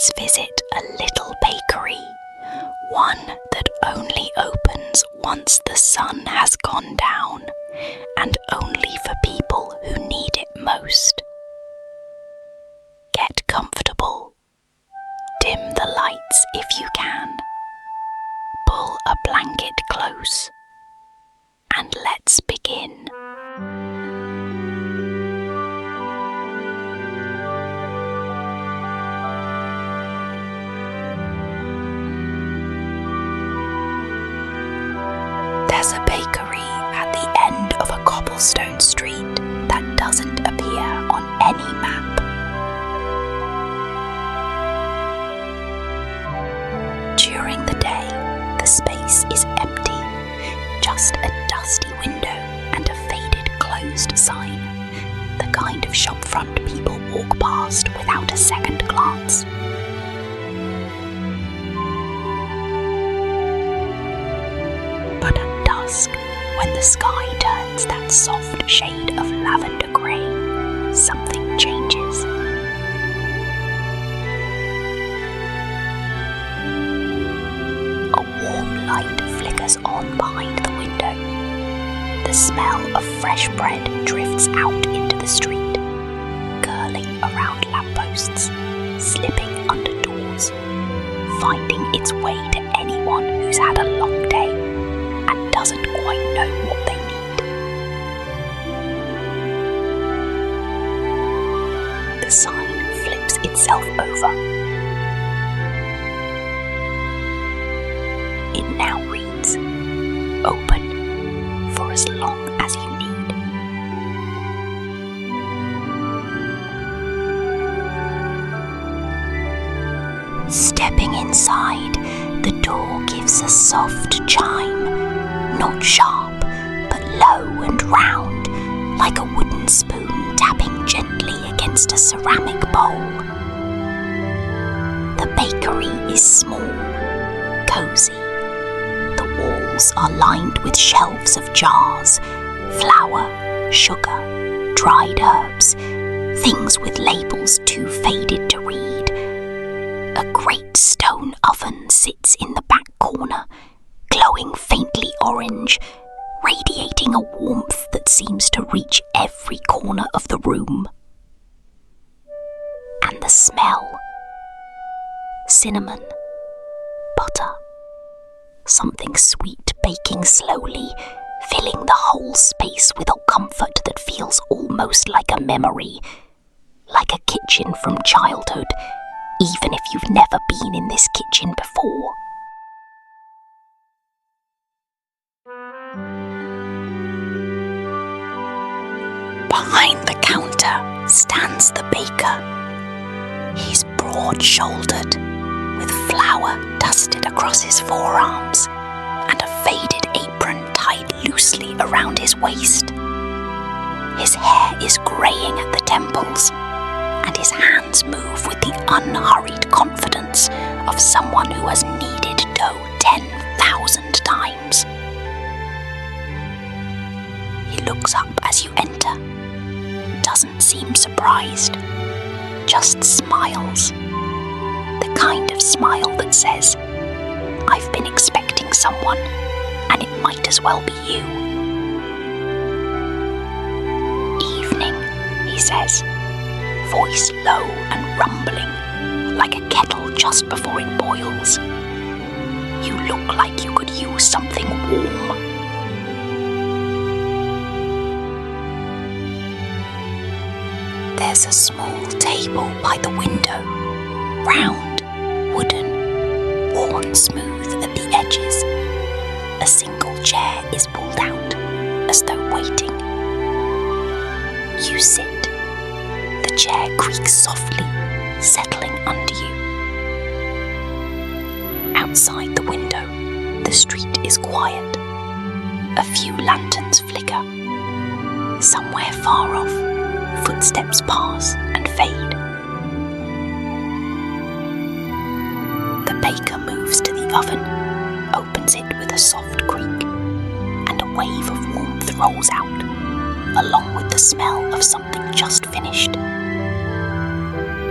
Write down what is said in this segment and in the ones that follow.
let's visit a little bakery, one that only opens once the sun has gone down, and only for people who need it most. Get comfortable. Dim the lights if you can. Pull a blanket close, and let's begin. There's a bakery at the end of a cobblestone street that doesn't appear on any map. During the day, the space is empty, just a dusty window and a faded closed sign, the kind of shopfront people walk past without a second glance. But at dusk, when the sky turns that soft shade of lavender grey, something changes. A warm light flickers on behind the window. The smell of fresh bread drifts out into the street, curling around lampposts, slipping under doors, finding its way to anyone who's had a long day and doesn't quite know what they need. The sign flips itself over. It now reads, "Open for as long as you need." Stepping inside, the door gives a soft chime, not sharp, but low and round, like a wooden spoon tapping gently against a ceramic bowl. The bakery is small, cozy. The walls are lined with shelves of jars, flour, sugar, dried herbs, things with labels too faded to read. A great stone oven sits in the back corner, glowing faintly orange, radiating a warmth that seems to reach every corner of the room. And the smell. Cinnamon, butter, something sweet baking slowly, filling the whole space with a comfort that feels almost like a memory, like a kitchen from childhood, even if you've never been in this kitchen before. Behind the counter stands the baker. He's broad-shouldered, with flour dusted across his forearms and a faded apron tied loosely around his waist. His hair is greying at the temples, and his hands move with the unhurried confidence of someone who has kneaded dough 10,000 times. He looks up as you enter, doesn't seem surprised, just smiles. The kind of smile that says, "I've been expecting someone, and it might as well be you." "Evening," he says, voice low and rumbling, like a kettle just before it boils. "You look like you could use something warm." There's a small table by the window, round, wooden, worn smooth at the edges. A single chair is pulled out, as though waiting. You sit. The chair creaks softly, settling under you. Outside the window, the street is quiet. A few lanterns flicker. Somewhere far off, footsteps pass and fade. The baker moves to the oven, opens it with a soft creak, and a wave of warmth rolls out, along with the smell of something just finished.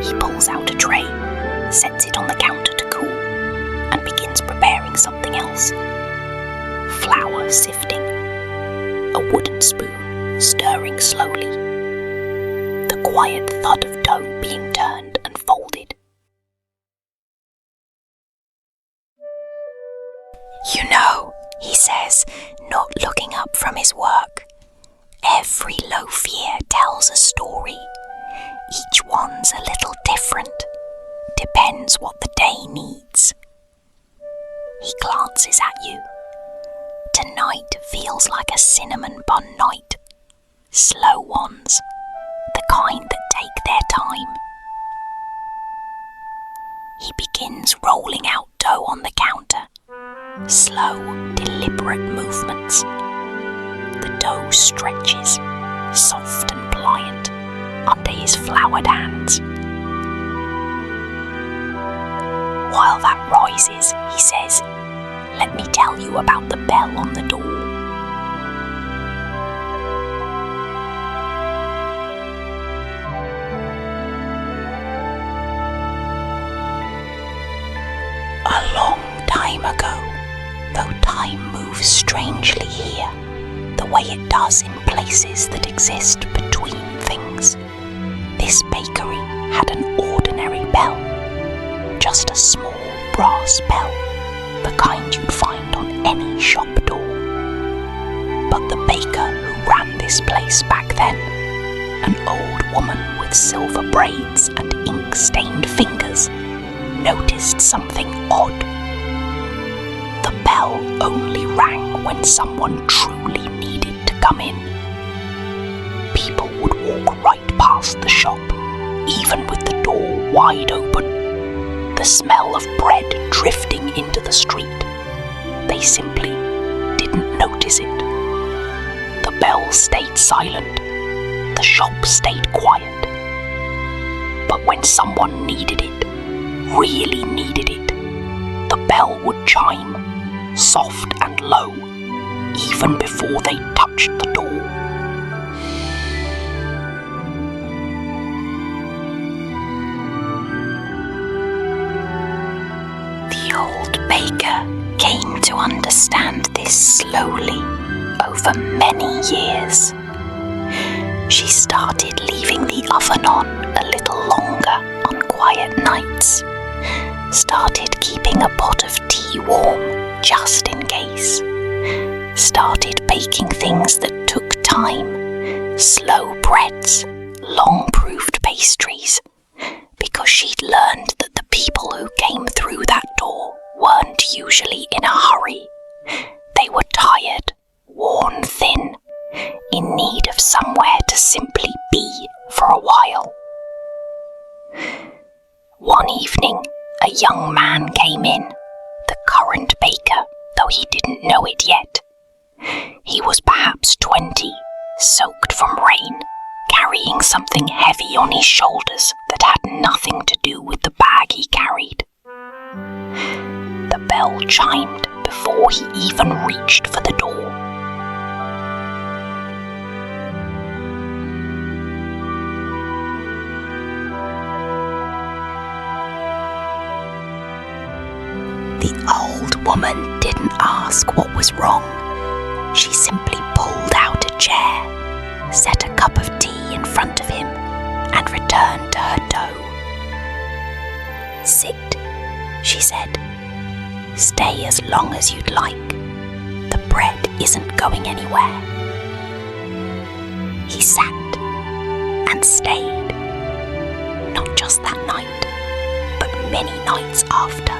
He pulls out a tray, sets it on the counter to cool, and begins preparing something else. Flour sifting, a wooden spoon stirring slowly, the quiet thud of dough being turned and folded. "You know," he says, not looking up from his work, "every loaf here tells a story. Each one's a little different. Depends what the day needs." He glances at you. Tonight feels like a cinnamon bun night. Slow ones, the kind that take their time. He begins rolling out dough on the counter. Slow, deliberate movements. The dough stretches, soft and pliant, under his floured hands. While that rises, he says, "Let me tell you about the bell on the door." A long time ago, though time moves strangely here, the way it does in places that exist between things, this bakery had an ordinary bell. Just a small brass bell, the kind you'd find on any shop door. But the baker who ran this place back then, an old woman with silver braids and ink-stained fingers, noticed something odd. The bell only rang when someone truly needed to come in. People would walk right past the shop, even with the door wide open, the smell of bread drifting into the street. They simply didn't notice it. The bell stayed silent. The shop stayed quiet. But when someone needed it, really needed it, the bell would chime, soft and low, even before they touched the door. The old baker came to understand this slowly over many years. She started leaving the oven on a little longer on quiet nights, started keeping a pot of tea warm just in case, started baking things that took time, slow breads, long-proofed pastries, because she'd learned that the people who came through that door weren't usually in a hurry. They were tired, worn thin, in need of somewhere to simply be for a while. One evening, a young man came in, the current baker, though he didn't know it yet. He was perhaps 20, soaked from rain, carrying something heavy on his shoulders that had nothing to do with the bag he carried. The bell chimed before he even reached for the door. The old woman didn't ask what was wrong. She simply pulled out a chair, set a cup of tea in front of him, and returned to her dough. "Sit," she said. "Stay as long as you'd like. The bread isn't going anywhere." He sat and stayed. Not just that night, but many nights after.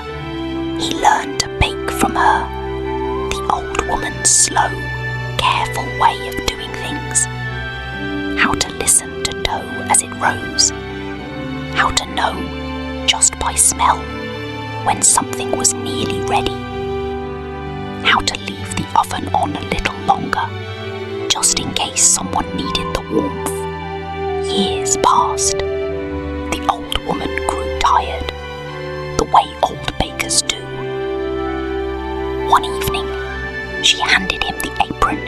He learned to bake from her, the old woman's slow, careful way of doing things. How to listen to dough as it rose. How to know, just by smell, when something was nearly ready. How to leave the oven on a little longer, just in case someone needed the warmth. Years passed. The old woman grew tired, the way old bakers do. One evening, she handed him the apron,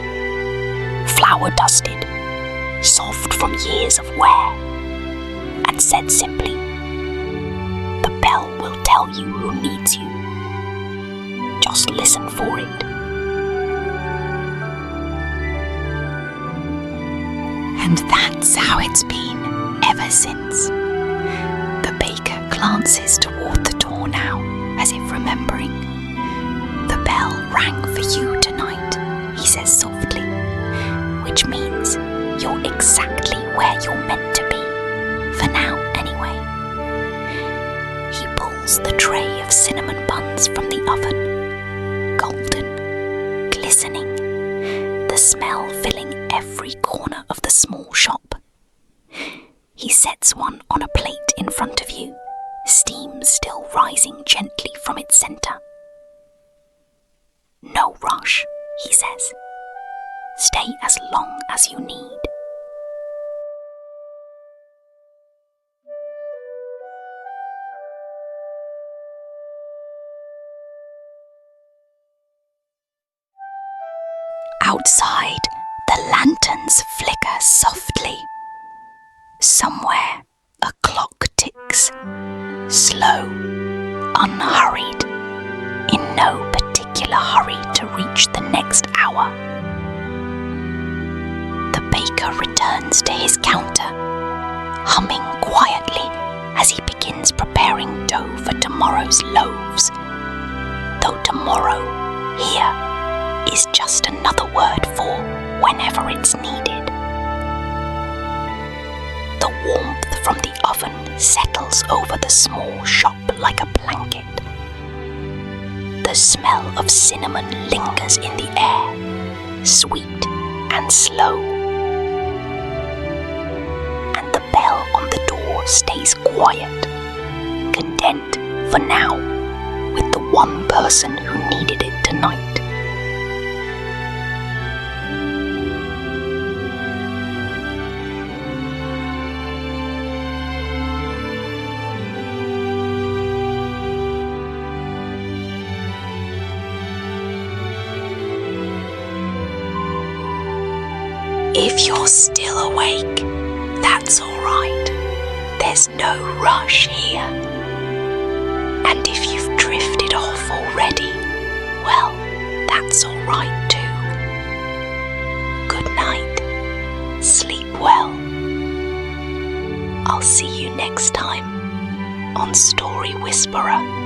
flour dusted, soft from years of wear, and said simply, "The bell tell you who needs you. Just listen for it. And that's how it's been ever since. The baker glances toward the door now, as if remembering. The bell rang for you tonight, he says softly, which means you're exactly where you're meant to be, for now anyway. He pulls the tray of cinnamon buns from the oven, golden, glistening, the smell filling every corner of the small shop. He sets one on a plate in front of you, steam still rising gently from its center. No rush, he says. Stay as long as you need. Outside, the lanterns flicker softly. Somewhere, a clock ticks, slow, unhurried, in no particular hurry to reach the next hour. The baker returns to his counter, humming quietly as he begins preparing dough for tomorrow's loaves. Though tomorrow, here, is just another word for whenever it's needed. The warmth from the oven settles over the small shop like a blanket. The smell of cinnamon lingers in the air, sweet and slow. And the bell on the door stays quiet, content for now with the one person who needed it tonight. If you're still awake, that's alright. There's no rush here. And if you've drifted off already, well, that's alright too. Good night. Sleep well. I'll see you next time on Story Whisperer.